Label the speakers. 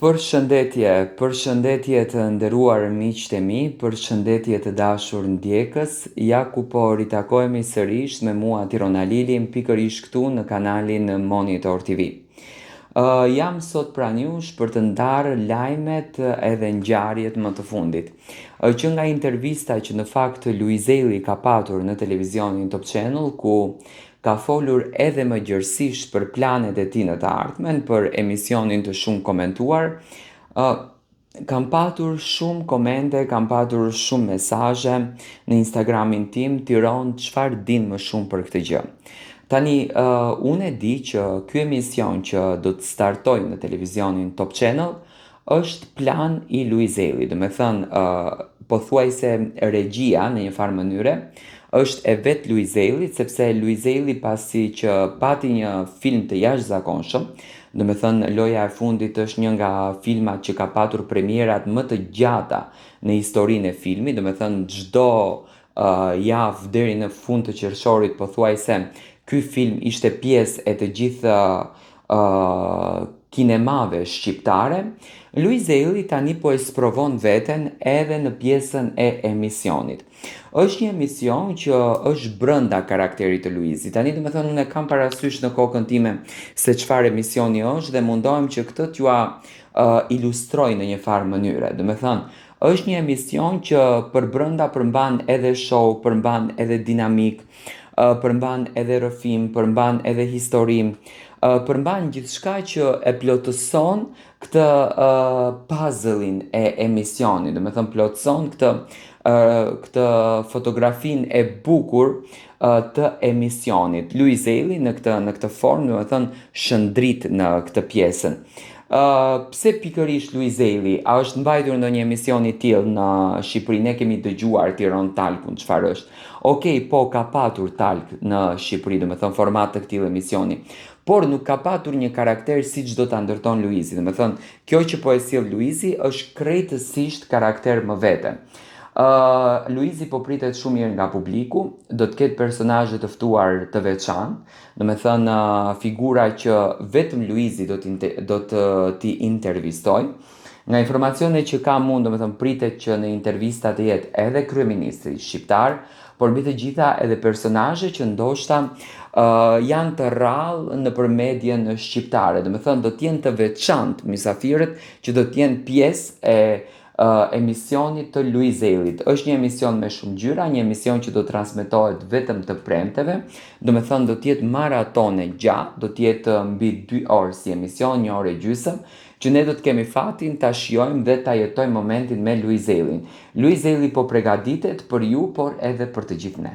Speaker 1: Përshëndetje të nderuar miqtë e mi, përshëndetje të dashur ndjekës, ja ku po ritakohemi sërish me mua Tirona Lilin pikërisht këtu në kanalin Monitor TV. Jam sot pranë jush për të ndarë lajmet edhe ngjarjet më të fundit. Që nga intervista që në fakt Luizeli ka patur në televizionin Top Channel, ku ka folur edhe më gjërësisht për planet e tij në të ardhmen, për emisionin të shumë komentuar, kam patur shumë komente, kam patur shumë mesazhe në Instagramin tim, Tiron, çfarë din më shumë për këtë gjë. Tani, unë e di që ky emision që do të startoj në televizionin Top Channel është plan i Luizelit, do me thënë, pothuajse regjia në një farë mënyre është e vetë Luizelit, sepse Luizeli pasi që pati një film të jashtëzakonshëm, do me thënë Loja e fundit është një nga filmat që ka patur premierat më të gjata në historinë e filmit, do me thënë çdo javë deri në fund të qershorit pothuajse ky film ishte pjesë e të gjithë kinemave shqiptare. Luizeli tani po e sprovon veten edhe në pjesën e emisionit. Është një emision që është brenda karakterit të Luizit. Tani do me thënë unë e kam parasysh në kokën time se çfarë emisioni është dhe mundohem që këtë t'jua ilustroj në një farë mënyre. Do me thënë, është një emision që për brenda përmban edhe show, përmban edhe dinamik, përmban edhe rrëfim, përmban edhe historim, përmban gjithçka që e plotëson këtë puzzle-in e emisionit, do me thënë plotëson këtë fotografinë e bukur të emisionit. Luizeli në këtë formë, do me thënë shëndrit në këtë pjesën. Pse pikërisht Luizeli? A është mbajtur ndonjë emision i tillë në Shqipëri? Ne kemi dëgjuar Tiron Talkun, çfarë është? Okej, po ka patur Talk në Shqipëri, do me thënë format të këtij emisioni. Por nuk ka patur një karakter siç do ta ndërton Luizi. Do me thënë, kjo që po e sjell Luizi është krejtësisht karakter më vete. Luizi po pritet shumë mirë nga publiku, do të ketë personazhe të ftuar të veçantë, do me thënë figura që vetëm Luizi do t'i intervistoj. Nga informacionet që kam unë, do me thënë pritet që në intervista të jetë edhe kryeministri shqiptar, por mbi të gjitha edhe personazhe që ndoshta janë të rrallë nëpër medien shqiptare, do me thënë do t'jenë të veçantë mysafirët që do t'jenë pjesë e emisionit të Luizelit. Është një emision me shumë ngjyra, një emision që do transmetohet vetëm të premteve, do me thënë do t'jetë maratone gjatë, do t'jetë mbi 2 orë si emision, 1 orë e gjysmë, që ne do të kemi fatin ta shijojmë dhe ta jetojmë momentin me Luizelin. Luizeli po përgatitet për ju, por edhe për të gjithë ne.